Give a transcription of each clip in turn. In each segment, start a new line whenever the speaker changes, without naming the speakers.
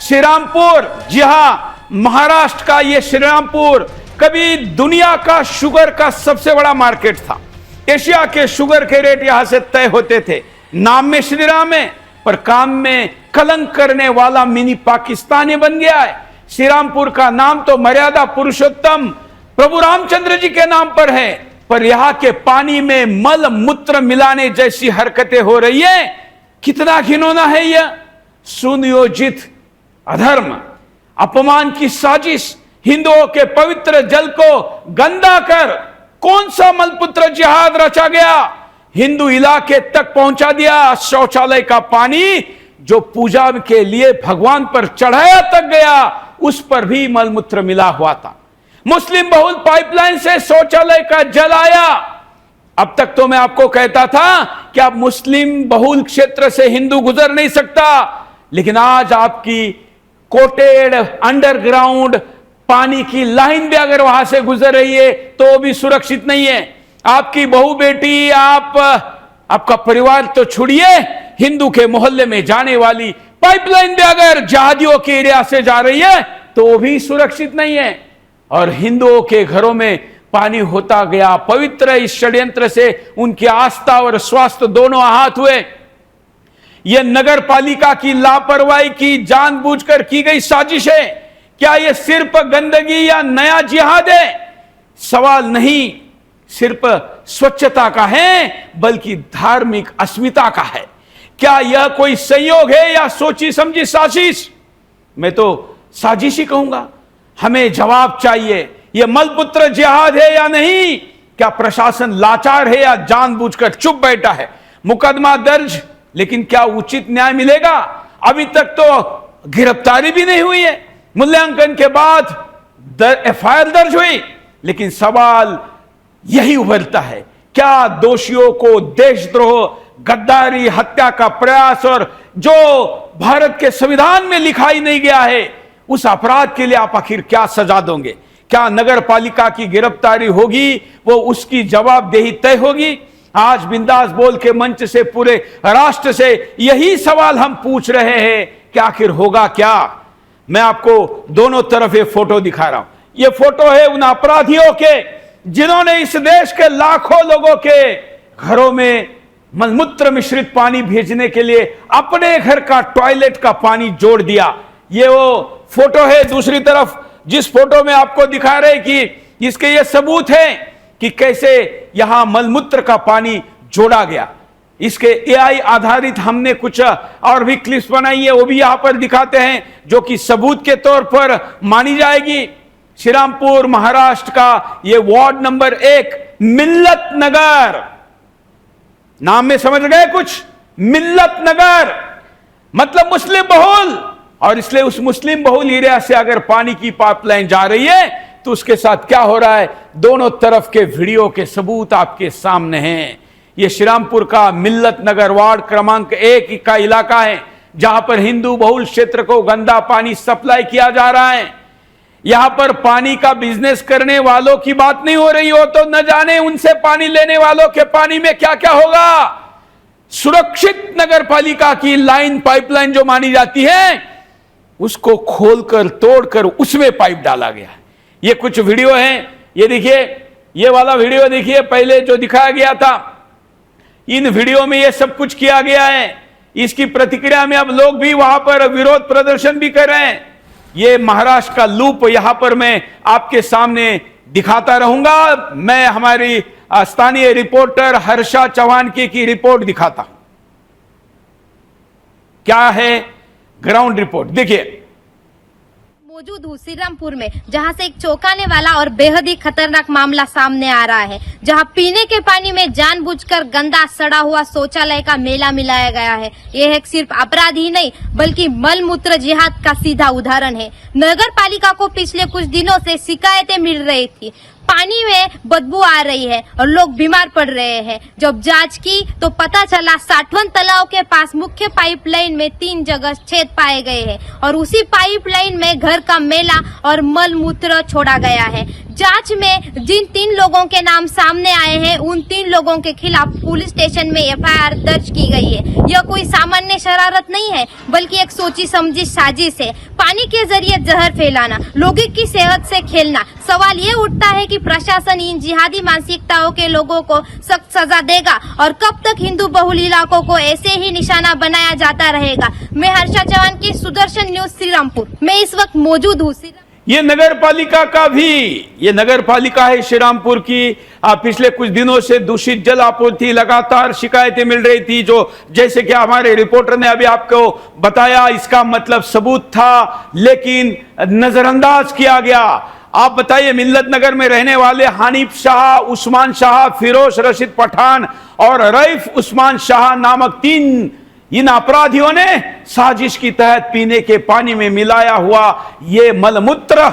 श्रीरामपुर, जी हां, महाराष्ट्र का ये श्रीरामपुर कभी दुनिया का शुगर का सबसे बड़ा मार्केट था। एशिया के शुगर के रेट यहां से तय होते थे। नाम में श्रीराम है पर काम में कलंक करने वाला मिनी पाकिस्तानी बन गया है। श्रीरामपुर का नाम तो मर्यादा पुरुषोत्तम प्रभु रामचंद्र जी के नाम पर है, पर यहां के पानी में मल मूत्र मिलाने जैसी हरकतें हो रही है। कितना घिनौना है यह सुनियोजित अधर्म, अपमान की साजिश। हिंदुओं के पवित्र जल को गंदा कर कौन सा मलपुत्र जिहाद रचा गया। हिंदू इलाके तक पहुंचा दिया शौचालय का पानी जो पूजा के लिए भगवान पर चढ़ाया तक गया, उस पर भी मलमूत्र मिला हुआ था। मुस्लिम बहुल पाइपलाइन से शौचालय का जल आया। अब तक तो मैं आपको कहता था कि आप मुस्लिम बहुल क्षेत्र से हिंदू गुजर नहीं सकता, लेकिन आज आपकी कोटेड अंडरग्राउंड पानी की लाइन भी अगर वहां से गुजर रही है तो भी सुरक्षित नहीं है। आपकी बहू बेटी, आपका परिवार तो छोड़िए, हिंदू के मोहल्ले में जाने वाली पाइपलाइन भी अगर जहादियों के एरिया से जा रही है तो भी सुरक्षित नहीं है। और हिंदुओं के घरों में पानी होता गया पवित्र। इस षड्यंत्र से उनकी आस्था और स्वास्थ्य दोनों आहत हुए। यह नगर पालिका की लापरवाही की जानबूझकर की गई साजिश है। क्या यह सिर्फ गंदगी या नया जिहाद है? सवाल नहीं सिर्फ स्वच्छता का है बल्कि धार्मिक अस्मिता का है। क्या यह कोई संयोग है या सोची समझी साजिश? मैं तो साजिश ही कहूंगा। हमें जवाब चाहिए, यह मलपुत्र जिहाद है या नहीं? क्या प्रशासन लाचार है या जानबूझकर चुप बैठा है? मुकदमा दर्ज, लेकिन क्या उचित न्याय मिलेगा? अभी तक तो गिरफ्तारी भी नहीं हुई है। मूल्यांकन के बाद एफआईआर दर्ज हुई, लेकिन सवाल यही उभरता है, क्या दोषियों को देशद्रोह, गद्दारी, हत्या का प्रयास और जो भारत के संविधान में लिखा ही नहीं गया है, उस अपराध के लिए आप आखिर क्या सजा दोगे? क्या नगर पालिका की गिरफ्तारी होगी, वो उसकी जवाबदेही तय होगी? आज बिंदास बोल के मंच से पूरे राष्ट्र से यही सवाल हम पूछ रहे हैं कि आखिर होगा क्या? मैं आपको दोनों तरफ ये फोटो दिखा रहा हूं। ये फोटो है उन अपराधियों के जिन्होंने इस देश के लाखों लोगों के घरों में मलमूत्र मिश्रित पानी भेजने के लिए अपने घर का टॉयलेट का पानी जोड़ दिया। ये वो फोटो है। दूसरी तरफ जिस फोटो में आपको दिखा रहे कि इसके ये सबूत है कि कैसे यहां मलमूत्र का पानी जोड़ा गया। इसके एआई आधारित हमने कुछ और भी क्लिप्स बनाई है, वो भी यहां पर दिखाते हैं जो कि सबूत के तौर पर मानी जाएगी। श्रीरामपुर महाराष्ट्र का यह वार्ड नंबर 1 मिल्लत नगर, नाम में समझ गए कुछ? मिल्लत नगर मतलब मुस्लिम बहुल, और इसलिए उस मुस्लिम बहुल एरिया से अगर पानी की पाइपलाइन जा रही है तो उसके साथ क्या हो रहा है, दोनों तरफ के वीडियो के सबूत आपके सामने हैं। यह श्रीरामपुर का मिल्लत नगर वार्ड क्रमांक 1 का इलाका है, जहां पर हिंदू बहुल क्षेत्र को गंदा पानी सप्लाई किया जा रहा है। यहां पर पानी का बिजनेस करने वालों की बात नहीं हो रही हो तो न जाने उनसे पानी लेने वालों के पानी में क्या क्या होगा। सुरक्षित नगर पालिका की लाइन, पाइपलाइन जो मानी जाती है, उसको खोलकर तोड़कर उसमें पाइप डाला गया है। ये कुछ वीडियो हैं, ये देखिए, ये वाला वीडियो देखिए, पहले जो दिखाया गया था, इन वीडियो में ये सब कुछ किया गया है। इसकी प्रतिक्रिया में अब लोग भी वहां पर विरोध प्रदर्शन भी कर रहे हैं। ये महाराष्ट्र का लूप यहां पर मैं आपके सामने दिखाता रहूंगा। मैं हमारी स्थानीय रिपोर्टर हर्षा चौहान की रिपोर्ट दिखाता हूं। क्या है ग्राउंड रिपोर्ट, देखिए।
मौजूद हूँ श्रीरामपुर में, जहाँ से एक चौंकाने वाला और बेहद ही खतरनाक मामला सामने आ रहा है, जहाँ पीने के पानी में जानबूझकर गंदा सड़ा हुआ शौचालय का मेला मिलाया गया है। यह एक सिर्फ अपराध ही नहीं बल्कि मलमूत्र जिहाद का सीधा उदाहरण है। नगर पालिका को पिछले कुछ दिनों से शिकायतें मिल रही थी, पानी में बदबू आ रही है और लोग बीमार पड़ रहे हैं। जब जांच की तो पता चला 60 तालाब के पास मुख्य पाइपलाइन में 3 जगह छेद पाए गए हैं और उसी पाइपलाइन में घर का मैला और मल मूत्र छोड़ा गया है। जांच में जिन 3 लोगों के नाम सामने आए हैं उन 3 लोगों के खिलाफ पुलिस स्टेशन में एफआईआर दर्ज की गई है। यह कोई सामान्य शरारत नहीं है बल्कि एक सोची समझी साजिश है। पानी के जरिए जहर फैलाना, लोगों की सेहत से खेलना। सवाल ये उठता है कि प्रशासन इन जिहादी मानसिकताओं के लोगों को सख्त सजा देगा और कब तक हिंदू बहुल इलाकों को ऐसे ही निशाना बनाया जाता रहेगा। मैं हर्षा चौहान की सुदर्शन न्यूज श्रीरामपुर मैं इस वक्त मौजूद हूँ।
ये नगर पालिका का भी, ये नगर पालिका है श्रीरामपुर की। पिछले कुछ दिनों से दूषित जल आपूर्ति लगातार शिकायतें मिल रही थी, जो जैसे कि हमारे रिपोर्टर ने अभी आपको बताया, इसका मतलब सबूत था लेकिन नजरअंदाज किया गया। आप बताइए, मिल्लत नगर में रहने वाले हनीफ शाह, उस्मान शाह, फिरोज रशीद पठान और रईफ उस्मान शाह नामक 3 इन अपराधियों ने साजिश की तहत पीने के पानी में मिलाया हुआ ये मलमूत्र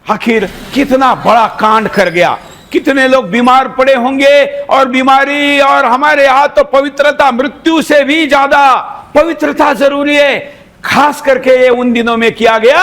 आखिर कितना बड़ा कांड कर गया। कितने लोग बीमार पड़े होंगे, और बीमारी और हमारे यहाँ तो पवित्रता मृत्यु से भी ज्यादा पवित्रता जरूरी है। खास करके ये उन दिनों में किया गया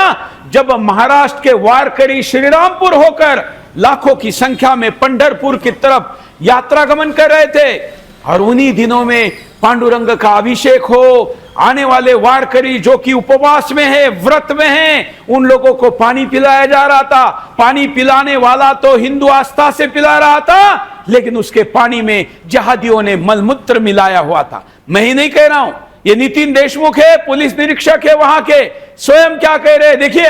जब महाराष्ट्र के वारकरी श्रीरामपुर होकर लाखों की संख्या में पंढरपुर की तरफ यात्रा गमन कर रहे थे, और उन्हीं दिनों में पांडुरंग का अभिषेक हो। आने वाले वारकरी जो कि उपवास में है, व्रत में है, उन लोगों को पानी पिलाया जा रहा था। पानी पिलाने वाला तो हिंदू आस्था से पिला रहा था, लेकिन उसके पानी में जिहादियों ने मलमूत्र मिलाया हुआ था। मैं ही नहीं कह रहा हूं, ये नितिन देशमुख है, पुलिस निरीक्षक है वहां के, स्वयं क्या कह रहे हैं देखिए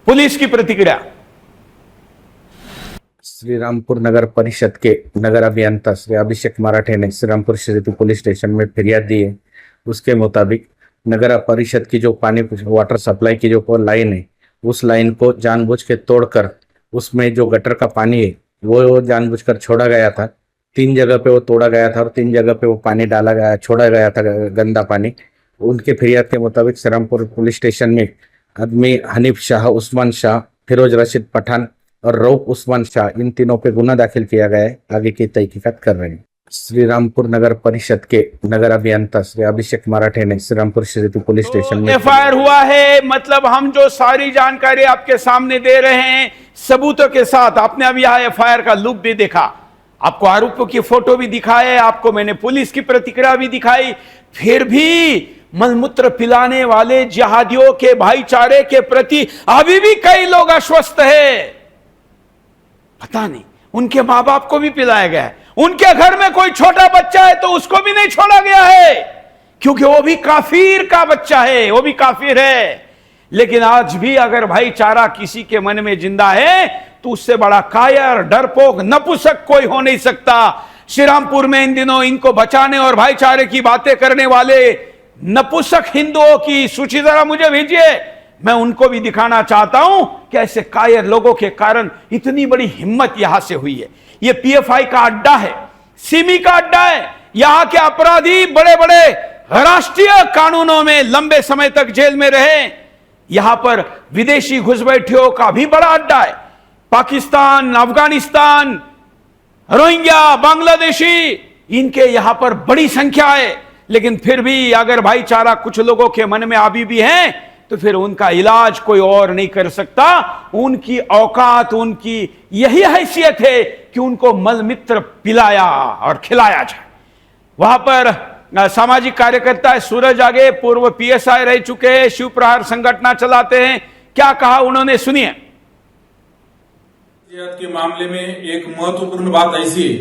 पुलिस की प्रतिक्रिया।
श्रीरामपुर नगर परिषद के नगर अभियंता श्री अभिषेक मराठे ने श्रीरामपुर क्षेत्र पुलिस स्टेशन में फिरियाद दी है। उसके मुताबिक नगर परिषद की जो पानी वाटर सप्लाई की जो लाइन है, उस लाइन को जानबूझ के तोड़कर उसमें जो गटर का पानी है वो जानबूझकर छोड़ा गया था। 3 जगह पे वो तोड़ा गया था और 3 जगह पे वो पानी छोड़ा गया था, गंदा पानी। उनके फिरियाद के मुताबिक श्रीरामपुर पुलिस स्टेशन में आदमी हनीफ शाह, उस्मान शाह, फिरोज रशीद पठान और रऊफ उस्मान शाह, इन तीनों पे गुना दाखिल किया गया है। आगे की तहकीकात कर रहे हैं। श्रीरामपुर नगर परिषद के नगर अभियंता श्री अभिषेक मराठे ने श्रीरामपुर क्षेत्र पुलिस स्टेशन में
एफआईआर हुआ है। मतलब हम जो सारी जानकारी आपके सामने दे रहे हैं सबूतों के साथ। आपने अभी यहाँ एफआईआर का लुक भी देखा, आपको आरोपियों की फोटो भी दिखाए, आपको मैंने पुलिस की प्रतिक्रिया भी दिखाई। फिर भी मलमूत्र पिलाने वाले जिहादियों के भाईचारे के प्रति अभी भी कई लोग आश्वस्त है। पता नहीं, उनके मां बाप को भी पिलाया गया है, उनके घर में कोई छोटा बच्चा है तो उसको भी नहीं छोड़ा गया है, क्योंकि वो भी काफिर का बच्चा है, वो भी काफिर है। लेकिन आज भी अगर भाईचारा किसी के मन में जिंदा है तो उससे बड़ा कायर, डरपोक, नपुंसक कोई हो नहीं सकता। श्रीरामपुर में इन दिनों इनको बचाने और भाईचारे की बातें करने वाले नपुंसक हिंदुओं की सूची जरा मुझे भेजिए। मैं उनको भी दिखाना चाहता हूं कि ऐसे कायर लोगों के कारण इतनी बड़ी हिम्मत यहां से हुई है। यह पीएफआई का अड्डा है, सिमी का अड्डा है। यहां के अपराधी बड़े बड़े राष्ट्रीय कानूनों में लंबे समय तक जेल में रहे। यहां पर विदेशी घुसपैठियों का भी बड़ा अड्डा है। पाकिस्तान, अफगानिस्तान, रोहिंग्या, बांग्लादेशी, इनके यहां पर बड़ी संख्या है। लेकिन फिर भी अगर भाईचारा कुछ लोगों के मन में अभी भी है तो फिर उनका इलाज कोई और नहीं कर सकता। उनकी औकात, उनकी यही हैसियत है कि उनको मलमूत्र पिलाया और खिलाया जाए। वहां पर सामाजिक कार्यकर्ता सूरज आगे पूर्व पीएसआई रह चुके हैं, शिव प्रहार संगठन चलाते हैं। क्या कहा उन्होंने, सुनिए।
के मामले में एक महत्वपूर्ण बात ऐसी है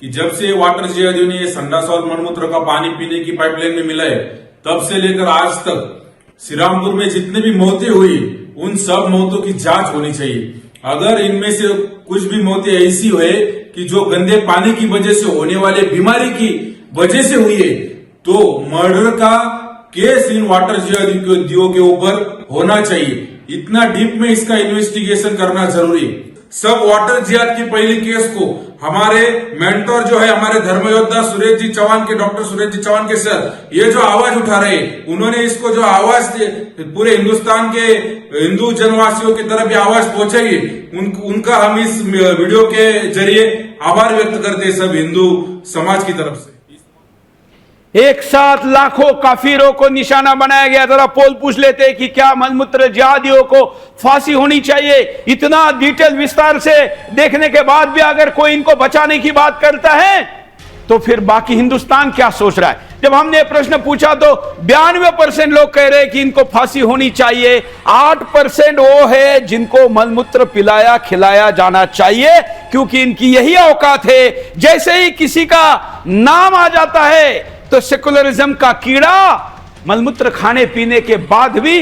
कि जब से वाटर जिहादियों ने संडास और मलमूत्र का पानी पीने की पाइपलाइन में मिला है, तब से लेकर आज तक श्रीरामपुर में जितने भी मौतें हुई उन सब मौतों की जांच होनी चाहिए। अगर इनमें से कुछ भी मौतें ऐसी हुए कि जो गंदे पानी की वजह से होने वाले बीमारी की वजह से हुई है, तो मर्डर का केस इन वाटर जिहादियों के ऊपर होना चाहिए। इतना डीप में इसका इन्वेस्टिगेशन करना जरूरी है। सब वाटर जिहाद की पहली केस को हमारे मेंटोर जो है, हमारे धर्म योद्धा सुरेश जी चौहान के, डॉक्टर सुरेश जी चौहान के सर, ये जो आवाज उठा रहे हैं, उन्होंने इसको जो आवाज पूरे हिंदुस्तान के हिंदू जनवासियों की तरफ ये आवाज पहुंचाई, उनका हम इस वीडियो के जरिए आभार व्यक्त करते हैं सब हिंदू समाज की तरफ से।
एक साथ लाखों काफिरों को निशाना बनाया गया। जरा पोल पूछ लेते कि क्या मलमूत्र जिहादियों को फांसी होनी चाहिए। इतना डिटेल विस्तार से देखने के बाद भी अगर कोई इनको बचाने की बात करता है तो फिर बाकी हिंदुस्तान क्या सोच रहा है। जब हमने ये प्रश्न पूछा तो 92% लोग कह रहे हैं कि इनको फांसी होनी चाहिए। 8% वो है जिनको मलमूत्र पिलाया खिलाया जाना चाहिए, क्योंकि इनकी यही औकात है। जैसे ही किसी का नाम आ जाता है तो सेकुलरिज्म का कीड़ा मलमूत्र खाने पीने के बाद भी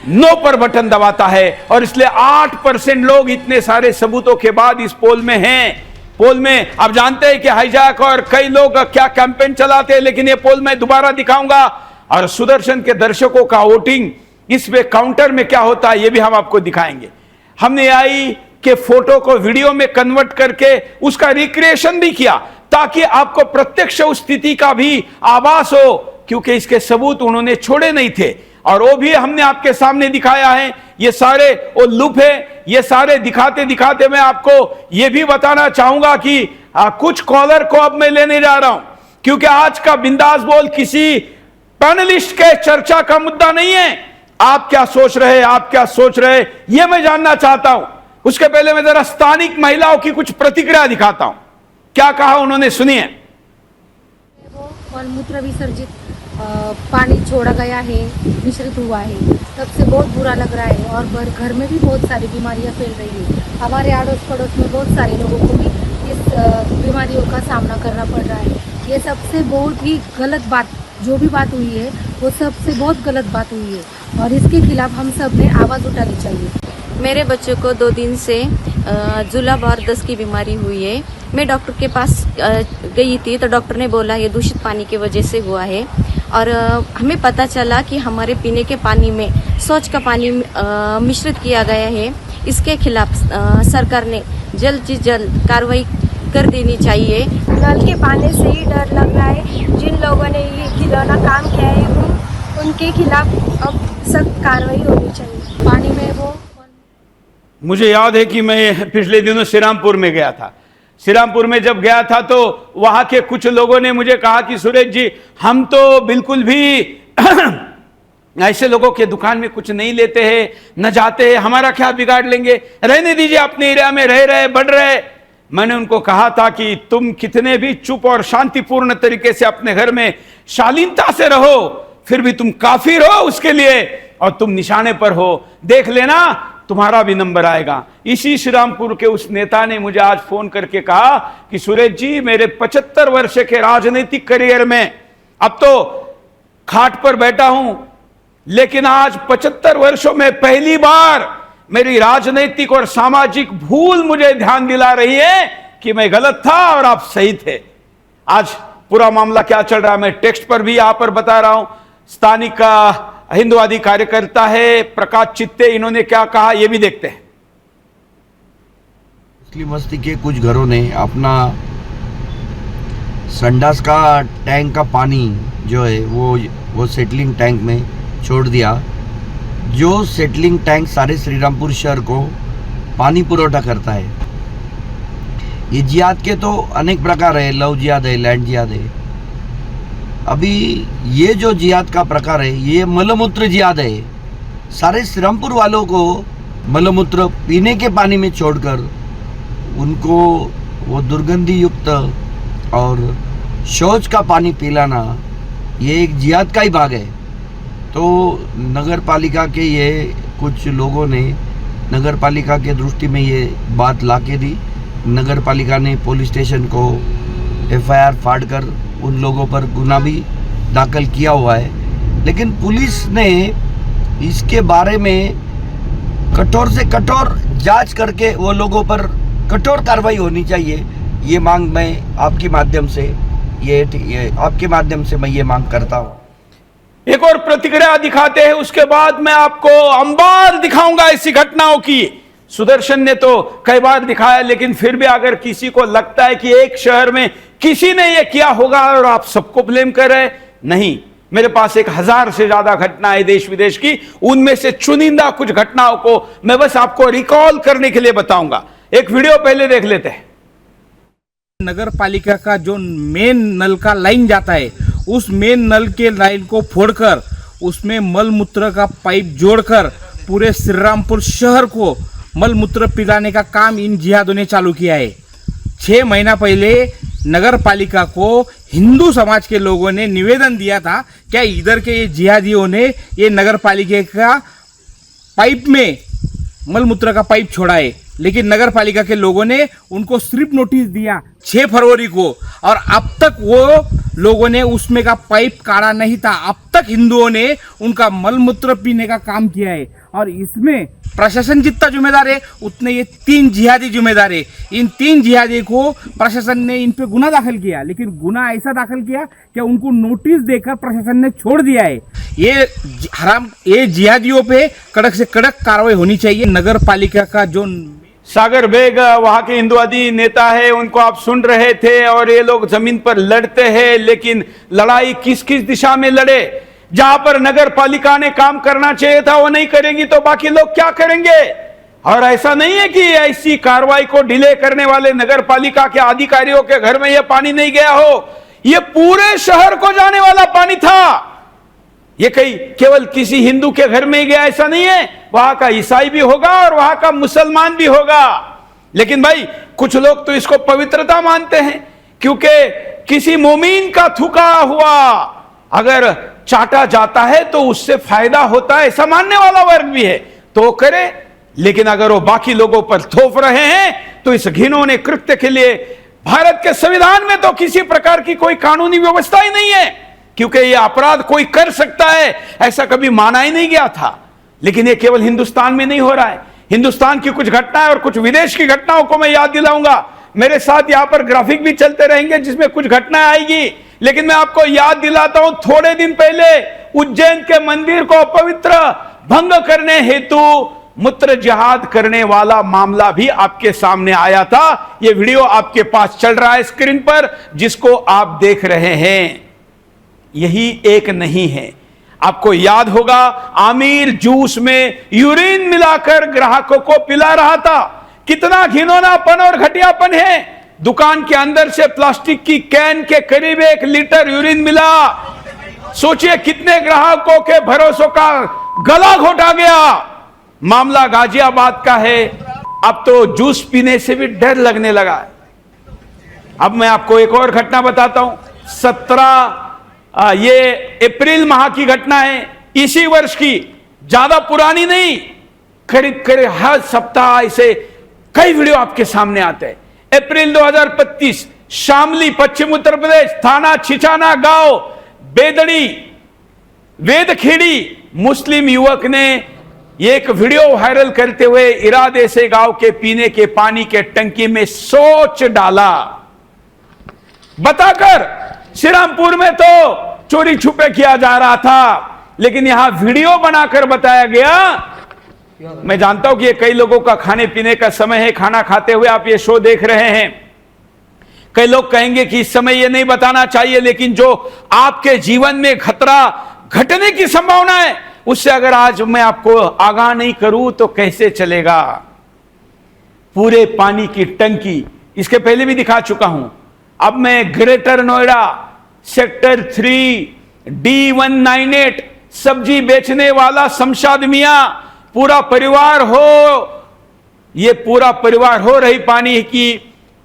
नो पर बटन दबाता है। और इसलिए 8% लोग इतने सारे सबूतों के बाद इस पोल में हैं। पोल में आप जानते हैं कि हाईजैक और कई लोग क्या कैंपेन चलाते हैं, लेकिन ये पोल मैं दोबारा दिखाऊंगा। और सुदर्शन के दर्शकों का वोटिंग इसमें काउंटर में क्या होता है ये भी हम आपको दिखाएंगे। हमने आई के फोटो को वीडियो में कन्वर्ट करके उसका रिक्रिएशन भी किया ताकि आपको प्रत्यक्ष उस स्थिति का भी आभास हो, क्योंकि इसके सबूत उन्होंने छोड़े नहीं थे और वो भी हमने आपके सामने दिखाया है। ये सारे वो लूप है, ये सारे दिखाते दिखाते मैं आपको ये भी बताना चाहूंगा कि कुछ कॉलर को अब मैं लेने जा रहा हूं, क्योंकि आज का बिंदास बोल किसी पैनलिस्ट के चर्चा का मुद्दा नहीं है। आप क्या सोच रहे हैं, आप क्या सोच रहे हैं ये मैं जानना चाहता हूं। उसके पहले मैं जरा स्थानिक महिलाओं की कुछ प्रतिक्रिया दिखाता हूं, क्या कहा उन्होंने, सुनिए।
वो मलमूत्र विसर्जित पानी छोड़ा गया है, मिश्रित हुआ है, तब से बहुत बुरा लग रहा है। और घर में भी बहुत सारी बीमारियां फैल रही है। हमारे अड़ोस पड़ोस में बहुत सारे लोगों को भी इस बीमारियों का सामना करना पड़ रहा है। ये सबसे बहुत ही गलत बात, जो भी बात हुई है वो सबसे बहुत गलत बात हुई है और इसके खिलाफ हम सब ने आवाज़ उठानी चाहिए।
मेरे बच्चों को 2 दिन से जुलाब और दस्त की बीमारी हुई है। मैं डॉक्टर के पास गई थी तो डॉक्टर ने बोला ये दूषित पानी की वजह से हुआ है। और हमें पता चला कि हमारे पीने के पानी में शौच का पानी मिश्रित किया गया है। इसके खिलाफ सरकार ने जल्द से जल्द कार्रवाई कर देनी चाहिए।
नल के पानी से ही डर लग रहा है। जिन लोगों ने ये खिलौना काम किया है उनके खिलाफ अब सख्त कार्रवाई होनी चाहिए। पानी में वो
मुझे याद है कि मैं पिछले दिनों श्रीरामपुर में गया था। श्रीरामपुर में जब गया था तो वहां के कुछ लोगों ने मुझे कहा कि सुरेश जी हम तो बिल्कुल भी ऐसे लोगों के दुकान में कुछ नहीं लेते हैं, न जाते हैं, हमारा क्या बिगाड़ लेंगे, रहने दीजिए, अपने एरिया में रह रहे बढ़ रहे। मैंने उनको कहा था कि तुम कितने भी चुप और शांतिपूर्ण तरीके से अपने घर में शालीनता से रहो, फिर भी तुम काफिर हो उसके लिए और तुम निशाने पर हो। देख लेना तुम्हारा भी नंबर आएगा। इसी श्रीरामपुर के उस नेता ने मुझे आज फोन करके कहा कि सुरेश जी मेरे 75 वर्ष के राजनीतिक करियर में अब तो खाट पर बैठा हूं, लेकिन आज 75 वर्षों में पहली बार मेरी राजनीतिक और सामाजिक भूल मुझे ध्यान दिला रही है कि मैं गलत था और आप सही थे। आज पूरा मामला क्या चल रहा है मैं टेक्स्ट पर भी यहां पर बता रहा हूं। स्थानिक का हिंदुवादी कार्यकर्ता है प्रकाश चित्ते, इन्होंने क्या कहा ये भी देखते हैं।
मुस्लिम बस्ती के कुछ घरों ने अपना संडास का टैंक का पानी जो है वो सेटलिंग टैंक में छोड़ दिया। जो सेटलिंग टैंक सारे श्रीरामपुर शहर को पानी पुरवठा करता है। ये जिहाद के तो अनेक प्रकार है, लव जिहाद है, लैंड जिहाद है। अभी ये जो जिहाद का प्रकार है ये मलमूत्र जिहाद है। सारे श्रीरामपुर वालों को मलमूत्र पीने के पानी में छोड़कर उनको वो दुर्गंधी युक्त और शौच का पानी पिलाना ये एक जिहाद का ही भाग है। तो नगर पालिका के ये कुछ लोगों ने नगर पालिका के दृष्टि में ये बात लाके दी। नगर पालिका ने पुलिस स्टेशन को FIR फाड़कर उन लोगों पर गुनाह भी दाखिल किया हुआ है, लेकिन पुलिस ने इसके बारे में कठोर से कठोर जांच करके वो लोगों पर कठोर कार्रवाई होनी चाहिए। ये मांग मैं आपके माध्यम से मैं ये मांग करता हूँ।
एक और प्रतिक्रिया दिखाते हैं, उसके बाद मैं आपको अंबार दिखाऊंगा ऐसी घटनाओं की। सुदर्शन ने तो कई बार दिखाया, लेकिन फिर भी अगर किसी को लगता है कि एक शहर में किसी ने यह किया होगा और आप सबको ब्लेम कर रहे, नहीं, मेरे पास 1000 से ज्यादा घटनाएं देश विदेश की, उनमें से चुनिंदा कुछ घटनाओं को मैं बस आपको रिकॉल करने के लिए बताऊंगा। एक वीडियो पहले देख लेते हैं।
नगर पालिका का जो मेन नल का लाइन जाता है उस मेन नल के लाइन को फोड़कर उसमें मल मूत्र का पाइप जोड़कर पूरे श्रीरामपुर शहर को मल मूत्र पिलाने का काम इन जिहादियों ने चालू किया है। 6 महीना पहले नगर पालिका को हिंदू समाज के लोगों ने निवेदन दिया था, क्या इधर के ये जिहादियों ने ये नगर पालिका का पाइप में मल मूत्र का पाइप छोड़ा है, लेकिन नगर पालिका के लोगों ने उनको सिर्फ नोटिस दिया 6 फरवरी को, और अब तक वो लोगों ने उसमें का पाइप काटा नहीं था। अब तक हिंदुओं ने उनका मल मूत्र पीने का काम किया है, और इसमें प्रशासन जितना जिम्मेदार है उतने ये 3 जिहादी जिम्मेदार है। इन 3 जिहादी को प्रशासन ने इन पे गुना दाखिल किया, लेकिन गुना ऐसा दाखिल किया कि उनको नोटिस देकर प्रशासन ने छोड़ दिया है। ये जिहादियों पे कड़क से कड़क कार्रवाई होनी चाहिए। नगर पालिका का जो
सागर बेग वहां के हिंदुवादी नेता है, उनको आप सुन रहे थे, और ये लोग जमीन पर लड़ते हैं, लेकिन लड़ाई किस किस दिशा में लड़े? जहां पर नगर पालिका ने काम करना चाहिए था वो नहीं करेंगी तो बाकी लोग क्या करेंगे? और ऐसा नहीं है कि ऐसी कार्रवाई को डिले करने वाले नगर पालिका के अधिकारियों के घर में यह पानी नहीं गया हो, यह पूरे शहर को जाने वाला पानी था। ये कहीं केवल किसी हिंदू के घर में ही गया ऐसा नहीं है, वहां का ईसाई भी होगा और वहां का मुसलमान भी होगा। लेकिन भाई कुछ लोग तो इसको पवित्रता मानते हैं, क्योंकि किसी मोमीन का थूका हुआ अगर चाटा जाता है तो उससे फायदा होता है, ऐसा मानने वाला वर्ग भी है तो करे। लेकिन अगर वो बाकी लोगों पर थोप रहे हैं तो इस घिनौने कृत्य के लिए भारत के संविधान में तो किसी प्रकार की कोई कानूनी व्यवस्था ही नहीं है, क्योंकि यह अपराध कोई कर सकता है ऐसा कभी माना ही नहीं गया था। लेकिन यह केवल हिंदुस्तान में नहीं हो रहा है, हिंदुस्तान की कुछ घटनाएं और कुछ विदेश की घटनाओं को मैं याद दिलाऊंगा। मेरे साथ यहां पर ग्राफिक भी चलते रहेंगे जिसमें कुछ घटनाएं आएगी, लेकिन मैं आपको याद दिलाता हूं, थोड़े दिन पहले उज्जैन के मंदिर को अपवित्र भंग करने हेतु मूत्र जिहाद करने वाला मामला भी आपके सामने आया था। यह वीडियो आपके पास चल रहा है स्क्रीन पर, जिसको आप देख रहे हैं। यही एक नहीं है, आपको याद होगा आमिर जूस में यूरिन मिलाकर ग्राहकों को पिला रहा था। कितना घिनौनापन और घटियापन है। दुकान के अंदर से प्लास्टिक की कैन के करीब 1 लीटर यूरिन मिला। सोचिए कितने ग्राहकों के भरोसों का गला घोटा गया। मामला गाजियाबाद का है। अब तो जूस पीने से भी डर लगने लगा है। अब मैं आपको एक और घटना बताता हूं। 17 ये अप्रैल माह की घटना है, इसी वर्ष की, ज्यादा पुरानी नहीं। करीब करीब हर सप्ताह ऐसे कई वीडियो आपके सामने आते हैं। अप्रैल 2025 शामली पश्चिम उत्तर प्रदेश, थाना छिछाना गांव बेदड़ी वेदखेड़ी मुस्लिम युवक ने एक वीडियो वायरल करते हुए इरादे से गांव के पीने के पानी के टंकी में सोच डाला, बताकर श्रीरामपुर में तो चोरी छुपे किया जा रहा था, लेकिन यहां वीडियो बनाकर बताया गया। मैं जानता हूं कि ये कई लोगों का खाने पीने का समय है, खाना खाते हुए आप ये शो देख रहे हैं। कई लोग कहेंगे कि इस समय ये नहीं बताना चाहिए, लेकिन जो आपके जीवन में खतरा घटने की संभावना है, उससे अगर आज मैं आपको आगाह नहीं करूं तो कैसे चलेगा। पूरे पानी की टंकी, इसके पहले भी दिखा चुका हूं। अब मैं ग्रेटर नोएडा सेक्टर 3 D198 सब्जी बेचने वाला शमशाद मियां पूरा परिवार ये पूरा परिवार हो रही पानी की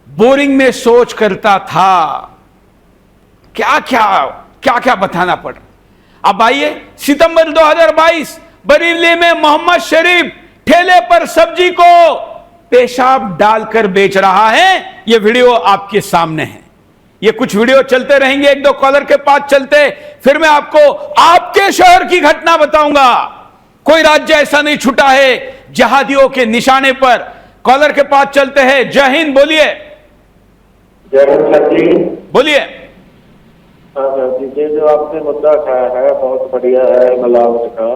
बोरिंग में सोच करता था। क्या क्या बताना पड़ा। अब आइए, सितंबर 2022 बरेली में मोहम्मद शरीफ ठेले पर सब्जी को पेशाब डालकर बेच रहा है। यह वीडियो आपके सामने है। ये कुछ वीडियो चलते रहेंगे, 1-2 कॉलर के पास चलते, फिर मैं आपको आपके शहर की घटना बताऊंगा। कोई राज्य ऐसा नहीं छूटा है जिहादियों के निशाने पर। कॉलर के पास चलते हैं। जय हिंद, बोलिए।
जय हिंद सर जी।
बोलिए।
हाँ सर जी, ये जो आपने मुद्दा उठाया है बहुत बढ़िया है। मिलावट का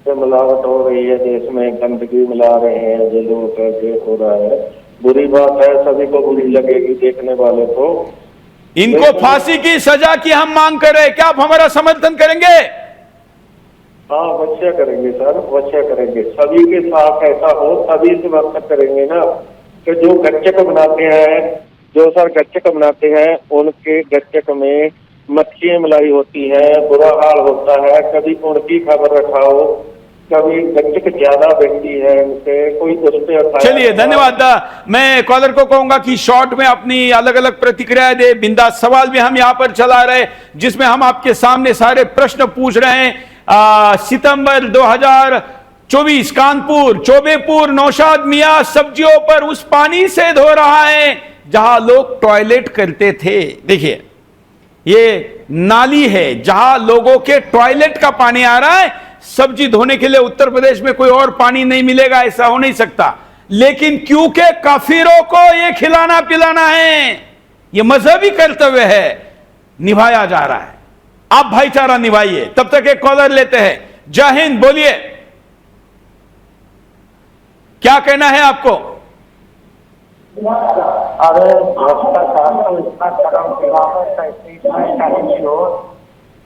जो मिलावट हो रही है देश में, गंदगी मिला रहे हैं जो लोग, ये हो रहा है, बुरी बात है, सभी को बुरी लगेगी देखने वाले को।
इनको फांसी की सजा की हम मांग करें, क्या आप हमारा समर्थन करेंगे?
हाँ अवश्य करेंगे सर, अवश्य करेंगे। सभी के साथ ऐसा हो, सभी समर्थन करेंगे ना। कि जो गच्चक बनाते हैं, जो सर गच्चक बनाते हैं, उनके गच्चक में मक्खियां मलाई होती हैं, बुरा हाल होता है। कभी उनकी खबर रखाओ, कभी गंदक ज्यादा बैठती है इनसे, कोई उस पे।
चलिए धन्यवाद। मैं कॉलर को कहूंगा कि शॉर्ट में अपनी अलग अलग प्रतिक्रिया दे। बिंदास सवाल भी हम यहां पर चला रहे, जिसमें हम आपके सामने सारे प्रश्न पूछ रहे हैं। सितंबर 2024 कानपुर चौबेपुर नौशाद मियां सब्जियों पर उस पानी से धो रहा है जहां लोग टॉयलेट करते थे। देखिए ये नाली है जहां लोगों के टॉयलेट का पानी आ रहा है। सब्जी धोने के लिए उत्तर प्रदेश में कोई और पानी नहीं मिलेगा, ऐसा हो नहीं सकता। लेकिन क्योंकि काफिरों को ये खिलाना पिलाना है, ये मजहबी कर्तव्य है, निभाया जा रहा है। आप भाईचारा निभाइए। तब तक एक कॉलर लेते हैं। जय हिंद, बोलिए क्या कहना है आपको?
अरे भ्रष्टाचार तो इतना चरम सीमा पर कैसे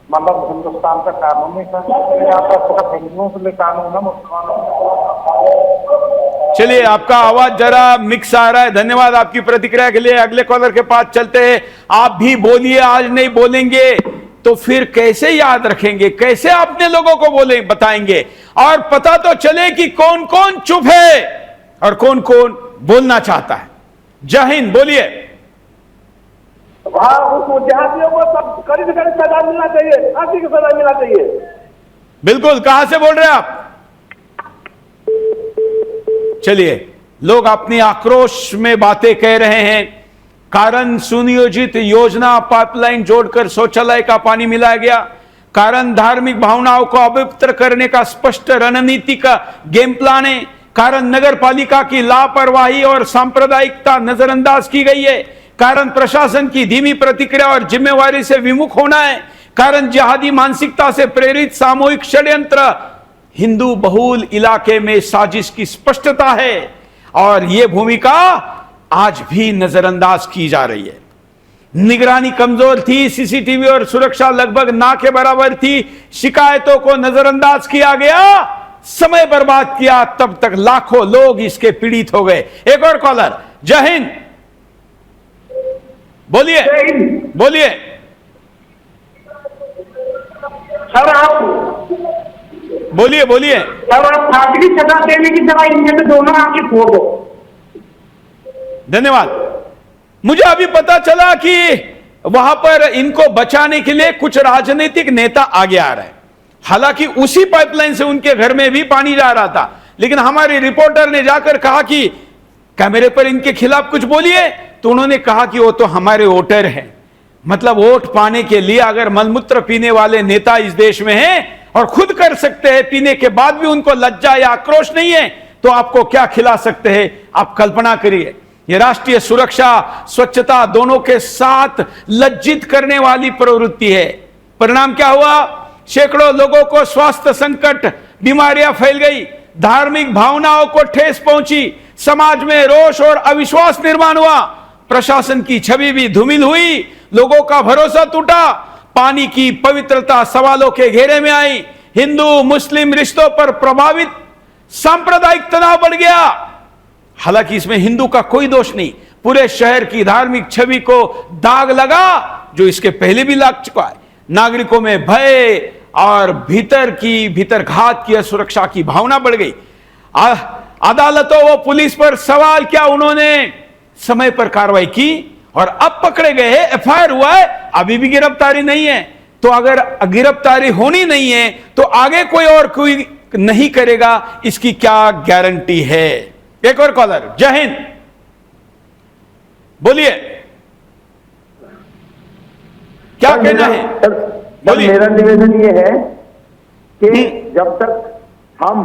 मतलब हिंदुस्तान का कानून नहीं था, यहाँ पर सिर्फ हिंदुओं के लिए कानून है, मुसलमानों के।
चलिए आपका आवाज जरा मिक्स आ रहा है। धन्यवाद आपकी प्रतिक्रिया के लिए। अगले कॉलर के पास चलते हैं। आप भी बोलिए, आज नहीं बोलेंगे तो फिर कैसे याद रखेंगे, कैसे अपने लोगों को बोले बताएंगे, और पता तो चले कि कौन कौन चुप है और कौन कौन बोलना चाहता है। जय हिंद, बोलिए।
हाँ, उसको जहादियों को सब कड़ी से कड़ी सजा मिलना चाहिए, फांसी की सजा मिलना चाहिए।
बिल्कुल। कहां से बोल रहे हैं आप? चलिए, लोग अपनी आक्रोश में बातें कह रहे हैं। कारण सुनियोजित योजना पाइपलाइन जोड़कर शौचालय का पानी मिलाया गया। कारण धार्मिक भावनाओं को अपवित्र करने का स्पष्ट रणनीति का गेम प्लान है। कारण नगर पालिका की लापरवाही और सांप्रदायिकता नजरअंदाज की गई है। कारण प्रशासन की धीमी प्रतिक्रिया और जिम्मेवारी से विमुख होना है। कारण जिहादी मानसिकता से प्रेरित सामूहिक षड्यंत्र। हिंदू बहुल इलाके में साजिश की स्पष्टता है और यह भूमिका आज भी नजरअंदाज की जा रही है। निगरानी कमजोर थी, सीसीटीवी और सुरक्षा लगभग ना के बराबर थी। शिकायतों को नजरअंदाज किया गया, समय बर्बाद किया, तब तक लाखों लोग इसके पीड़ित हो गए। एक और कॉलर। जय हिंद, बोलिए बोलिए।
सर आप
बोलिए बोलिए।
सर आप फांसी की सजा देने की जगह इनमें से दोनों आपकी फोड़ दो।
धन्यवाद। मुझे अभी पता चला कि वहां पर इनको बचाने के लिए कुछ राजनीतिक नेता आगे आ रहे हैं। हालांकि उसी पाइपलाइन से उनके घर में भी पानी जा रहा था, लेकिन हमारे रिपोर्टर ने जाकर कहा कि कैमरे पर इनके खिलाफ कुछ बोलिए, तो उन्होंने कहा कि वो तो हमारे वोटर हैं। मतलब वोट पाने के लिए अगर मलमूत्र पीने वाले नेता इस देश में हैं और खुद कर सकते हैं, पीने के बाद भी उनको लज्जा या आक्रोश नहीं है, तो आपको क्या खिला सकते हैं? आप कल्पना करिए। यह राष्ट्रीय सुरक्षा स्वच्छता दोनों के साथ लज्जित करने वाली प्रवृत्ति है। परिणाम क्या हुआ? सैकड़ों लोगों को स्वास्थ्य संकट, बीमारियां फैल गई, धार्मिक भावनाओं को ठेस पहुंची, समाज में रोष और अविश्वास निर्माण हुआ, प्रशासन की छवि भी धूमिल हुई, लोगों का भरोसा टूटा, पानी की पवित्रता सवालों के घेरे में आई, हिंदू मुस्लिम रिश्तों पर प्रभावित सांप्रदायिक तनाव बढ़ गया। हालांकि इसमें हिंदू का कोई दोष नहीं, पूरे शहर की धार्मिक छवि को दाग लगा जो इसके पहले भी लग चुका है। नागरिकों में भय और भीतर घात की असुरक्षा की भावना बढ़ गई। अदालतों व पुलिस पर सवाल, क्या उन्होंने समय पर कार्रवाई की? और अब पकड़े गए हैं, एफआईआर हुआ है, अभी भी गिरफ्तारी नहीं है। तो अगर गिरफ्तारी होनी नहीं है तो आगे कोई नहीं करेगा, इसकी क्या गारंटी है? एक और कॉलर। जय हिंद, बोलिए क्या कहना है? बोलिए।
मेरा निवेदन ये है कि जब तक हम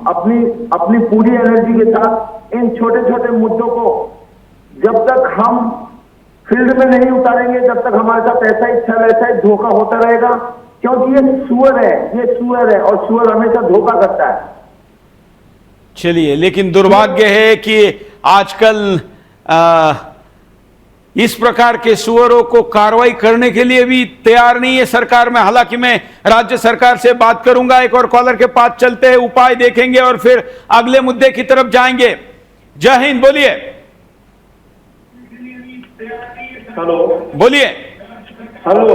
अपनी पूरी एनर्जी के साथ इन छोटे छोटे मुद्दों को जब तक हम फील्ड में नहीं उतारेंगे, जब तक हमारे साथ ऐसा ही छल, ऐसा ही धोखा होता रहेगा। क्योंकि ये सुअर है और सुअर हमेशा धोखा करता है।
चलिए, लेकिन दुर्भाग्य है कि आजकल इस प्रकार के सुअरों को कार्रवाई करने के लिए भी तैयार नहीं है सरकार में। हालांकि मैं राज्य सरकार से बात करूंगा। एक और कॉलर के पास चलते हैं, उपाय देखेंगे और फिर अगले मुद्दे की तरफ जाएंगे। जय हिंद, बोलिए।
हेलो,
बोलिए।
हेलो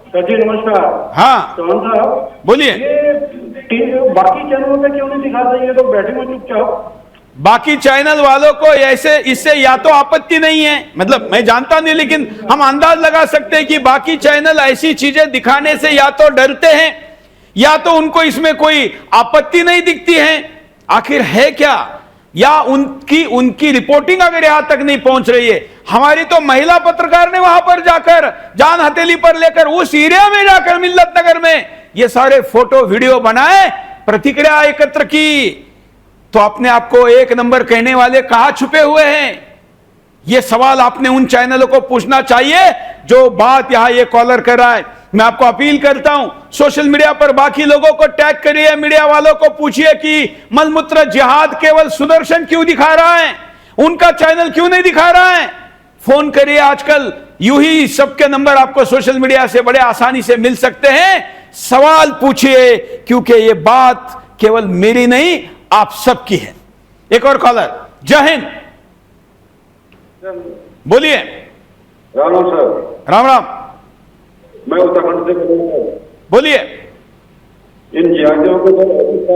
सर जी नमस्कार।
हाँ
चौहान साहब
बोलिए।
ये बाकी चैनलों पे क्यों नहीं दिखाते, ये तो बैठे हुए चुपचाप।
बाकी चैनल वालों को ऐसे इससे या तो आपत्ति नहीं है, मतलब मैं जानता नहीं, लेकिन हम अंदाज लगा सकते हैं कि बाकी चैनल ऐसी चीजें दिखाने से या तो डरते हैं या तो उनको इसमें कोई आपत्ति नहीं दिखती है। आखिर है क्या, या उनकी रिपोर्टिंग अगर यहां तक नहीं पहुंच रही है। हमारी तो महिला पत्रकार ने वहां पर जाकर जान हथेली पर लेकर उस एरिया में जाकर मिल्लत नगर में ये सारे फोटो वीडियो बनाए, प्रतिक्रिया एकत्र की। तो अपने आपको एक नंबर कहने वाले कहां छुपे हुए हैं, यह सवाल आपने उन चैनलों को पूछना चाहिए जो बात यहां ये कॉलर कर रहा है। मैं आपको अपील करता हूं, सोशल मीडिया पर बाकी लोगों को टैग करिए, मीडिया वालों को पूछिए कि मलमूत्र जिहाद केवल सुदर्शन क्यों दिखा रहा है, उनका चैनल क्यों नहीं दिखा रहा है। फोन करिए, आजकल यूं ही सबके नंबर आपको सोशल मीडिया से बड़े आसानी से मिल सकते हैं। सवाल पूछिए, क्योंकि ये बात केवल मेरी नहीं आप सबकी है। एक और कॉलर, जय हिंद, बोलिए।
राम राम सर।
राम राम,
मैं उत्तराखंड से बोल रहा हूँ।
बोलिए।
इन जिहादियों को तो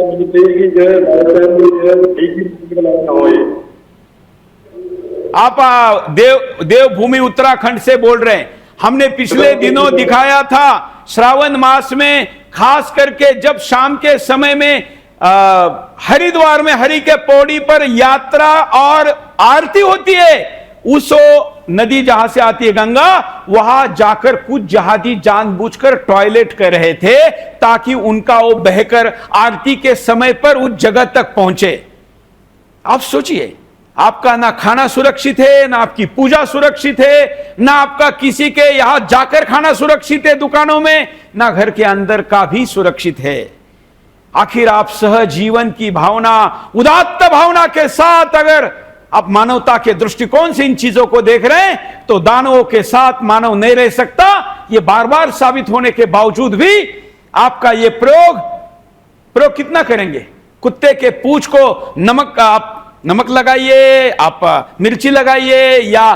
मिलते हैं कि जो है ठीक हो।
आप देवभूमि उत्तराखंड से बोल रहे हैं। हमने पिछले दिनों दिखाया था श्रावण मास में, खास करके जब शाम के समय में हरिद्वार में हरि के पौड़ी पर यात्रा और आरती होती है, उस नदी जहां से आती है गंगा, वहां जाकर कुछ जहादी जानबूझकर टॉयलेट कर रहे थे ताकि उनका वो बहकर आरती के समय पर उस जगह तक पहुंचे। आप सोचिए, आपका ना खाना सुरक्षित है, ना आपकी पूजा सुरक्षित है, ना आपका किसी के यहां जाकर खाना सुरक्षित है दुकानों में, ना घर के अंदर का भी सुरक्षित है। आखिर आप सहजीवन की भावना, उदात्त भावना के साथ अगर आप मानवता के दृष्टिकोण से इन चीजों को देख रहे हैं तो दानवों के साथ मानव नहीं रह सकता। यह बार बार साबित होने के बावजूद भी आपका यह प्रयोग कितना करेंगे। कुत्ते के पूंछ को नमक लगाइए, आप मिर्ची लगाइए, या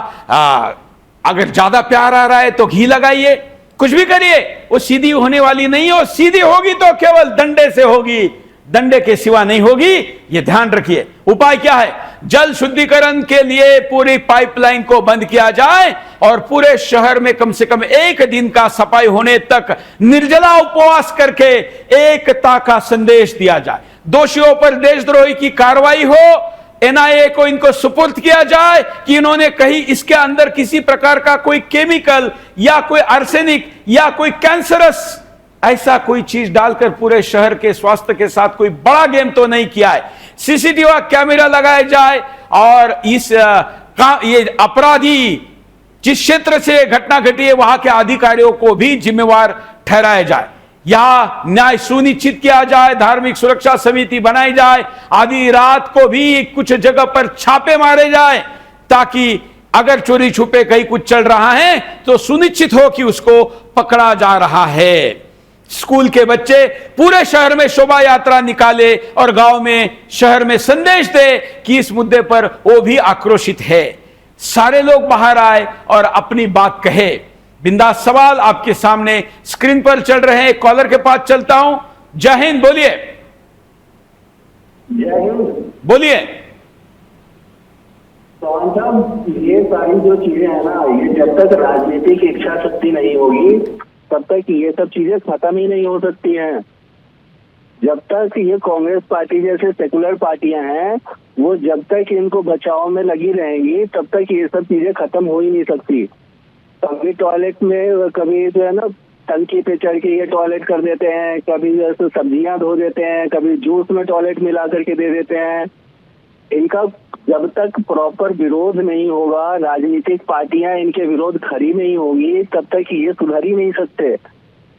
अगर ज्यादा प्यार आ रहा है तो घी लगाइए, कुछ भी करिए, वो सीधी होने वाली नहीं हो। सीधी होगी तो केवल डंडे से होगी, डंडे के सिवा नहीं होगी, ये ध्यान रखिए। उपाय क्या है? जल शुद्धिकरण के लिए पूरी पाइपलाइन को बंद किया जाए और पूरे शहर में कम से कम एक दिन का सफाई होने तक निर्जला उपवास करके एकता का संदेश दिया जाए। दोषियों पर देशद्रोही की कार्रवाई हो, एनआईए को इनको सुपुर्द किया जाए कि इन्होंने कहीं इसके अंदर किसी प्रकार का कोई केमिकल या कोई आर्सेनिक या कोई कैंसरस ऐसा कोई चीज डालकर पूरे शहर के स्वास्थ्य के साथ कोई बड़ा गेम तो नहीं किया है। सीसीटीवी कैमरा लगाया जाए और ये अपराधी जिस क्षेत्र से घटना घटी है वहां के अधिकारियों को भी जिम्मेवार ठहराया जाए। यहां न्याय सुनिश्चित किया जाए, धार्मिक सुरक्षा समिति बनाई जाए, आधी रात को भी कुछ जगह पर छापे मारे जाए ताकि अगर चोरी छुपे कहीं कुछ चल रहा है तो सुनिश्चित हो कि उसको पकड़ा जा रहा है। स्कूल के बच्चे पूरे शहर में शोभा यात्रा निकाले और गांव में, शहर में संदेश दे कि इस मुद्दे पर वो भी आक्रोशित है। सारे लोग बाहर आए और अपनी बात कहे। बिंदास सवाल आपके सामने स्क्रीन पर चल रहे हैं। कॉलर के पास चलता हूं। जय हिंद, बोलिए।
जय हिंद,
बोलिए।
चौहान साहब, ये सारी जो चीजें है ना, ये जब तक राजनीतिक इच्छा शक्ति नहीं होगी तब तक ये सब चीजें खत्म ही नहीं हो सकती हैं। जब तक ये कांग्रेस पार्टी जैसे सेकुलर पार्टियां हैं, वो जब तक इनको बचाव में लगी रहेंगी तब तक ये सब चीजें खत्म हो ही नहीं सकती। कभी टॉयलेट में, कभी जो है ना टंकी पे चढ़ के ये टॉयलेट कर देते हैं, कभी जैसे सब्जियां धो देते हैं, कभी जूस में टॉयलेट मिला करके दे देते हैं। इनका जब तक प्रॉपर विरोध नहीं होगा, राजनीतिक पार्टियां इनके विरोध खड़ी नहीं होगी, तब तक ये सुधर ही नहीं सकते।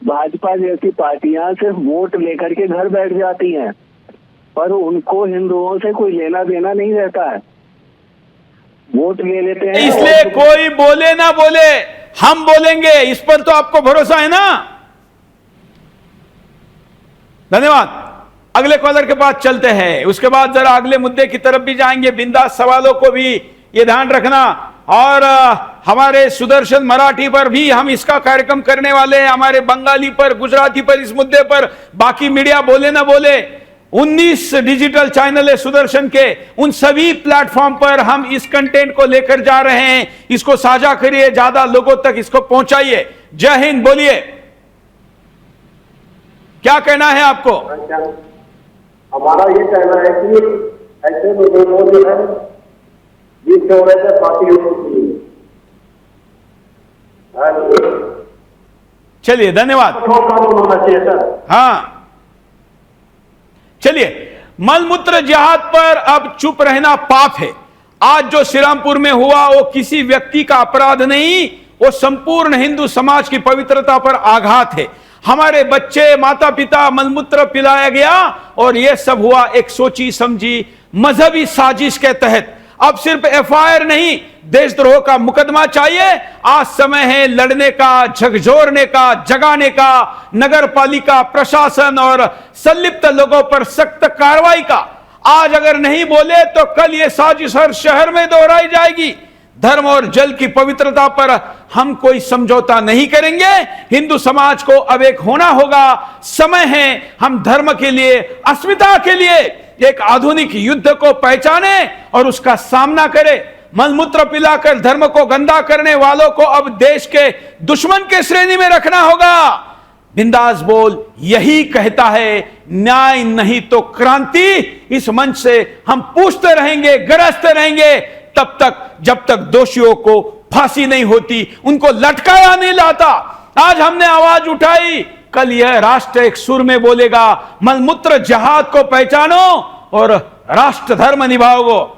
भाजपा जैसी पार्टियां सिर्फ वोट लेकर के घर बैठ जाती हैं, पर उनको हिंदुओं से कोई लेना देना नहीं रहता है। वोट ले लेते हैं।
इसलिए कोई बोले ना बोले, हम बोलेंगे, इस पर तो आपको भरोसा है ना। धन्यवाद। अगले कॉलर के पास चलते हैं, उसके बाद जरा अगले मुद्दे की तरफ भी जाएंगे। बिंदास सवालों को भी ये ध्यान रखना और हमारे सुदर्शन मराठी पर भी हम इसका कार्यक्रम करने वाले हैं, हमारे बंगाली पर, गुजराती पर, इस मुद्दे पर बाकी मीडिया बोले ना बोले, 19 डिजिटल चैनल है सुदर्शन के, उन सभी प्लेटफॉर्म पर हम इस कंटेंट को लेकर जा रहे हैं। इसको साझा करिए, ज्यादा लोगों तक इसको पहुंचाइए। जय हिंद। बोलिए, क्या कहना है आपको?
हमारा ये कहना है कि ऐसे लोगों जो है जिस दौरे से फांसी होती है।
चलिए, धन्यवाद।
कानून होना चाहिए सर।
हाँ, चलिए, मलमूत्र जिहाद पर अब चुप रहना पाप है। आज जो श्रीरामपुर में हुआ वो किसी व्यक्ति का अपराध नहीं, वो संपूर्ण हिंदू समाज की पवित्रता पर आघात है। हमारे बच्चे, माता पिता, मलमूत्र पिलाया गया और यह सब हुआ एक सोची समझी मजहबी साजिश के तहत। अब सिर्फ एफआईआर नहीं, देशद्रोह का मुकदमा चाहिए। आज समय है लड़ने का, झकझोरने का, जगाने का। नगर पालिका प्रशासन और संलिप्त लोगों पर सख्त कार्रवाई का। आज अगर नहीं बोले तो कल ये साजिश हर शहर में दोहराई जाएगी। धर्म और जल की पवित्रता पर हम कोई समझौता नहीं करेंगे। हिंदू समाज को अब एक होना होगा। समय है हम धर्म के लिए, अस्मिता के लिए एक आधुनिक युद्ध को पहचाने और उसका सामना करें। मलमूत्र पिलाकर धर्म को गंदा करने वालों को अब देश के दुश्मन के श्रेणी में रखना होगा। बिंदास बोल यही कहता है, न्याय नहीं तो क्रांति। इस मंच से हम पूछते रहेंगे, गरजते रहेंगे तब तक जब तक दोषियों को फांसी नहीं होती, उनको लटकाया नहीं लाता। आज हमने आवाज उठाई, कल यह राष्ट्र एक सुर में बोलेगा। मलमूत्र जिहाद को पहचानो और राष्ट्र धर्म निभाओ।